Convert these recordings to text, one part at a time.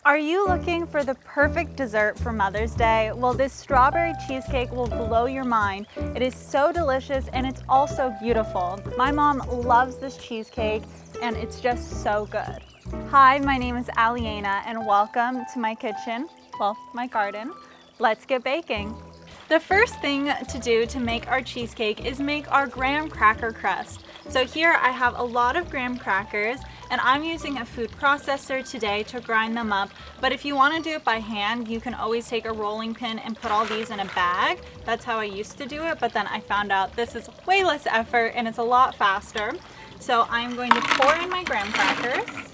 Are you looking for the perfect dessert for Mother's Day? Well, this strawberry cheesecake will blow your mind. It is so delicious and it's also beautiful. My mom loves this cheesecake and it's just so good. Hi, my name is Aliena and welcome to my kitchen, well, my garden. Let's get baking. The first thing to do to make our cheesecake is make our graham cracker crust. So here I have a lot of graham crackers and I'm using a food processor today to grind them up. But if you want to do it by hand, you can always take a rolling pin and put all these in a bag. That's how I used to do it, but then I found out this is way less effort and it's a lot faster. So I'm going to pour in my graham crackers.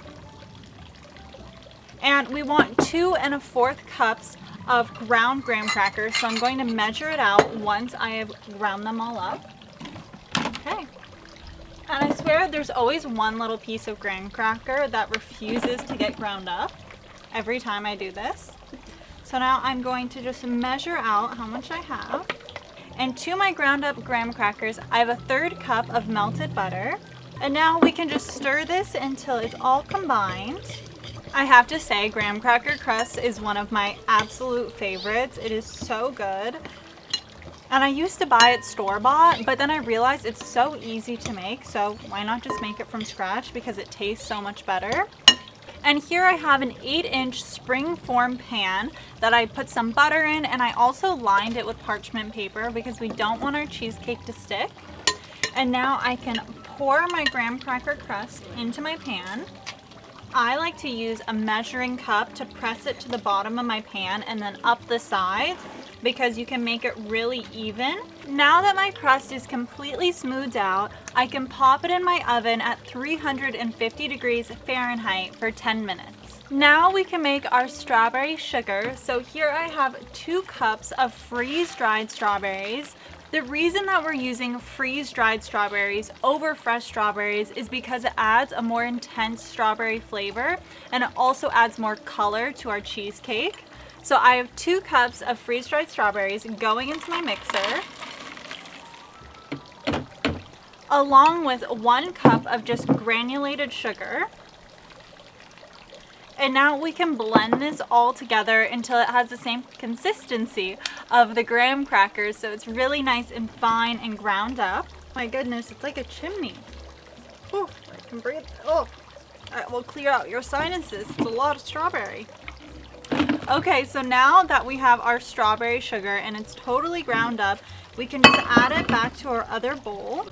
And we want 2 1/4 cups of ground graham crackers. So I'm going to measure it out once I have ground them all up. Okay. And I swear there's always one little piece of graham cracker that refuses to get ground up every time I do this. So now I'm going to just measure out how much I have. And to my ground up graham crackers, I have a 1/3 cup of melted butter. And now we can just stir this until it's all combined. I have to say, graham cracker crust is one of my absolute favorites. It is so good. And I used to buy it store-bought, but then I realized it's so easy to make, so why not just make it from scratch because it tastes so much better. And here I have an 8-inch spring-form pan that I put some butter in, and I also lined it with parchment paper because we don't want our cheesecake to stick. And now I can pour my graham cracker crust into my pan. I like to use a measuring cup to press it to the bottom of my pan and then up the sides because you can make it really even. Now that my crust is completely smoothed out, I can pop it in my oven at 350 degrees Fahrenheit for 10 minutes. Now we can make our strawberry sugar. So here I have 2 cups of freeze-dried strawberries. The reason that we're using freeze-dried strawberries over fresh strawberries is because it adds a more intense strawberry flavor and it also adds more color to our cheesecake. So I have 2 cups of freeze-dried strawberries going into my mixer, along with 1 cup of just granulated sugar. And now we can blend this all together until it has the same consistency of the graham crackers. So it's really nice and fine and ground up. My goodness, it's like a chimney. Oh, I can breathe. Oh, that will clear out your sinuses. It's a lot of strawberry. Okay, so now that we have our strawberry sugar and it's totally ground up, we can just add it back to our other bowl.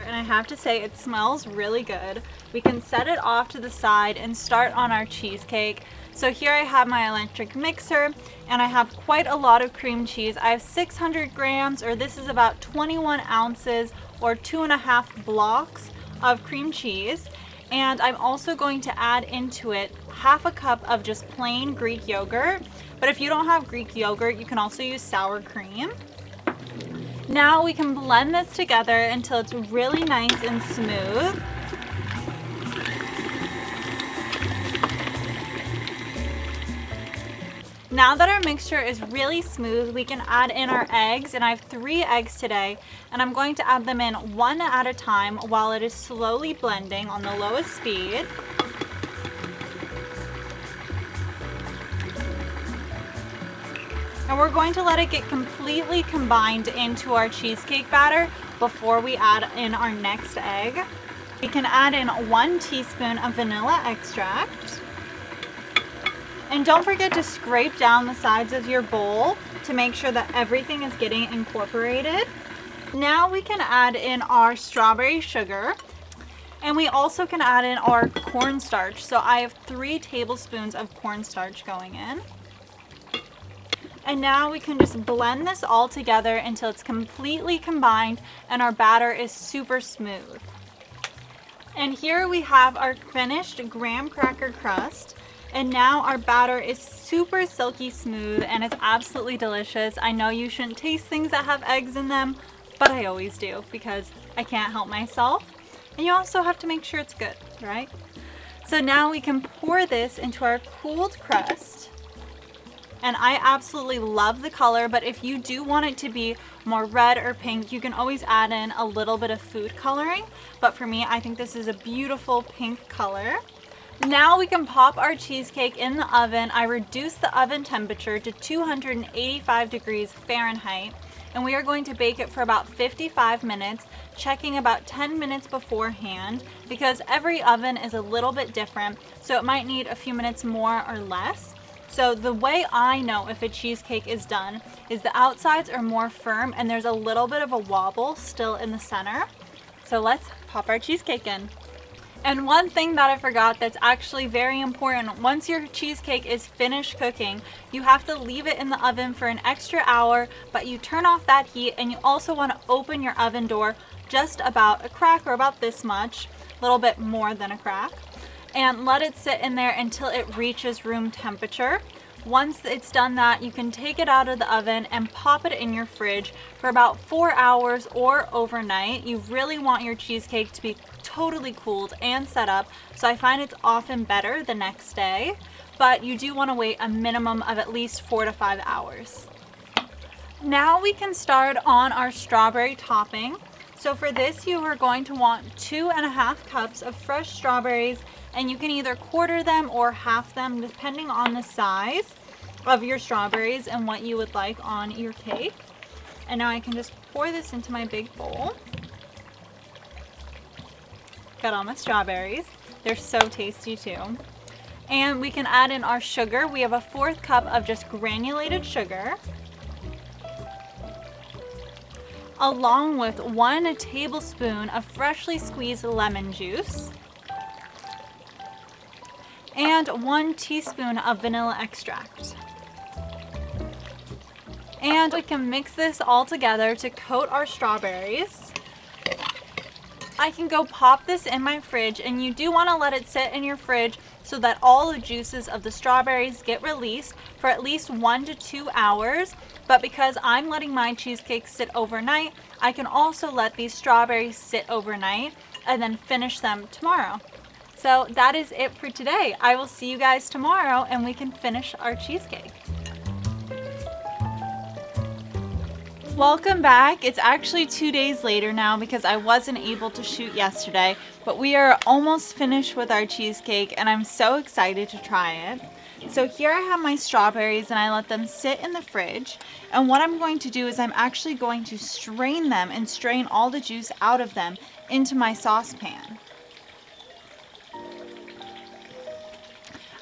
And I have to say, it smells really good. We can set it off to the side and start on our cheesecake. So here I have my electric mixer and I have quite a lot of cream cheese. I have 600 grams, or this is about 21 ounces or 2.5 blocks of cream cheese. And I'm also going to add into it 1/2 cup of just plain Greek yogurt. But if you don't have Greek yogurt, you can also use sour cream. Now we can blend this together until it's really nice and smooth. Now that our mixture is really smooth, we can add in our eggs, and I have 3 eggs today, and I'm going to add them in one at a time while it is slowly blending on the lowest speed. And we're going to let it get completely combined into our cheesecake batter before we add in our next egg. We can add in 1 teaspoon of vanilla extract. And don't forget to scrape down the sides of your bowl to make sure that everything is getting incorporated. Now we can add in our strawberry sugar. And we also can add in our cornstarch. So I have 3 tablespoons of cornstarch going in. And now we can just blend this all together until it's completely combined and our batter is super smooth. And here we have our finished graham cracker crust. And now our batter is super silky smooth and it's absolutely delicious. I know you shouldn't taste things that have eggs in them, but I always do because I can't help myself. And you also have to make sure it's good, right? So now we can pour this into our cooled crust. And I absolutely love the color, but if you do want it to be more red or pink, you can always add in a little bit of food coloring. But for me, I think this is a beautiful pink color. Now we can pop our cheesecake in the oven. I reduced the oven temperature to 285 degrees Fahrenheit, and we are going to bake it for about 55 minutes, checking about 10 minutes beforehand because every oven is a little bit different, so it might need a few minutes more or less. So the way I know if a cheesecake is done is the outsides are more firm and there's a little bit of a wobble still in the center. So let's pop our cheesecake in. And one thing that I forgot that's actually very important, once your cheesecake is finished cooking, you have to leave it in the oven for an extra hour, but you turn off that heat and you also want to open your oven door just about a crack or about this much, a little bit more than a crack, and let it sit in there until it reaches room temperature. Once it's done that, you can take it out of the oven and pop it in your fridge for about 4 hours or overnight. You really want your cheesecake to be totally cooled and set up, so I find it's often better the next day, but you do want to wait a minimum of at least 4 to 5 hours. Now we can start on our strawberry topping. So for this, you are going to want 2.5 cups of fresh strawberries, and you can either quarter them or half them depending on the size of your strawberries and what you would like on your cake. And now I can just pour this into my big bowl. Got all my strawberries. They're so tasty too. And we can add in our sugar. We have a 1/4 cup of just granulated sugar, along with 1 tablespoon of freshly squeezed lemon juice, and 1 teaspoon of vanilla extract. And we can mix this all together to coat our strawberries. I can go pop this in my fridge, and you do want to let it sit in your fridge so that all the juices of the strawberries get released for at least 1 to 2 hours. But because I'm letting my cheesecake sit overnight, I can also let these strawberries sit overnight and then finish them tomorrow. So that is it for today. I will see you guys tomorrow and we can finish our cheesecake. Welcome back. It's actually 2 days later now because I wasn't able to shoot yesterday, but we are almost finished with our cheesecake and I'm so excited to try it. So here I have my strawberries and I let them sit in the fridge, and what I'm going to do is I'm actually going to strain them and strain all the juice out of them into my saucepan.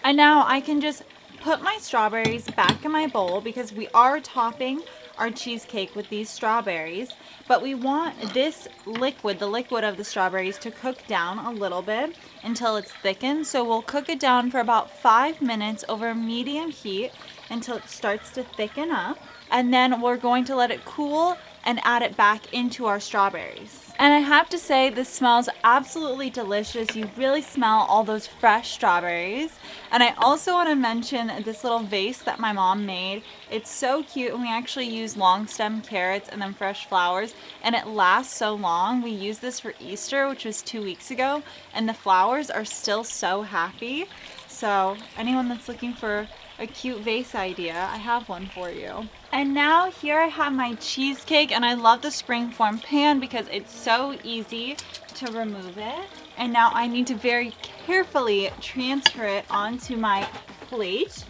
And now I can just put my strawberries back in my bowl because we are topping our cheesecake with these strawberries, but we want this liquid, the liquid of the strawberries, to cook down a little bit until it's thickened. So we'll cook it down for about 5 minutes over medium heat until it starts to thicken up, and then we're going to let it cool and add it back into our strawberries. And I have to say, this smells absolutely delicious. You really smell all those fresh strawberries. And I also want to mention this little vase that my mom made. It's so cute, and we actually use long stem carrots and then fresh flowers, and it lasts so long. We used this for Easter, which was 2 weeks ago, and the flowers are still so happy. So anyone that's looking for a cute vase idea, I have one for you. And now here I have my cheesecake, and I love the springform pan because it's so easy to remove it. And now I need to very carefully transfer it onto my plate.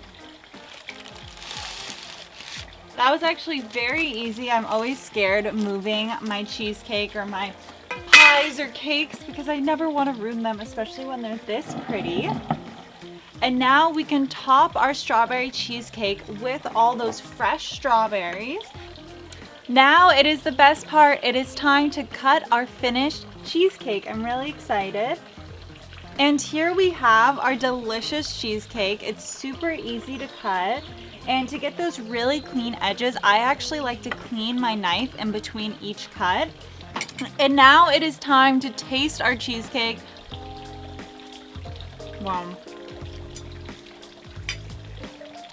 That was actually very easy. I'm always scared moving my cheesecake or my pies or cakes because I never want to ruin them, especially when they're this pretty. And now we can top our strawberry cheesecake with all those fresh strawberries. Now it is the best part. It is time to cut our finished cheesecake. I'm really excited. And here we have our delicious cheesecake. It's super easy to cut. And to get those really clean edges, I actually like to clean my knife in between each cut. And now it is time to taste our cheesecake. Wow.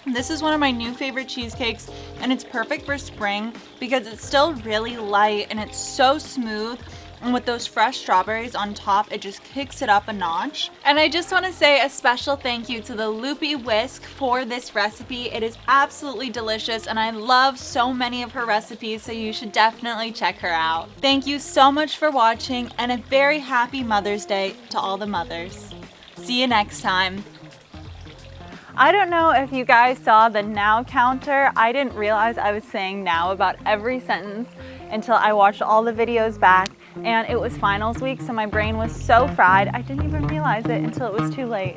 This is one of my new favorite cheesecakes, and it's perfect for spring because it's still really light and it's so smooth. And with those fresh strawberries on top, it just kicks it up a notch. And I just want to say a special thank you to the Loopy Whisk for this recipe. It is absolutely delicious, and I love so many of her recipes, so you should definitely check her out. Thank you so much for watching, and a very happy Mother's Day to all the mothers. See you next time. I don't know if you guys saw the now counter. I didn't realize I was saying now about every sentence until I watched all the videos back, and it was finals week, so my brain was so fried I didn't even realize it until it was too late.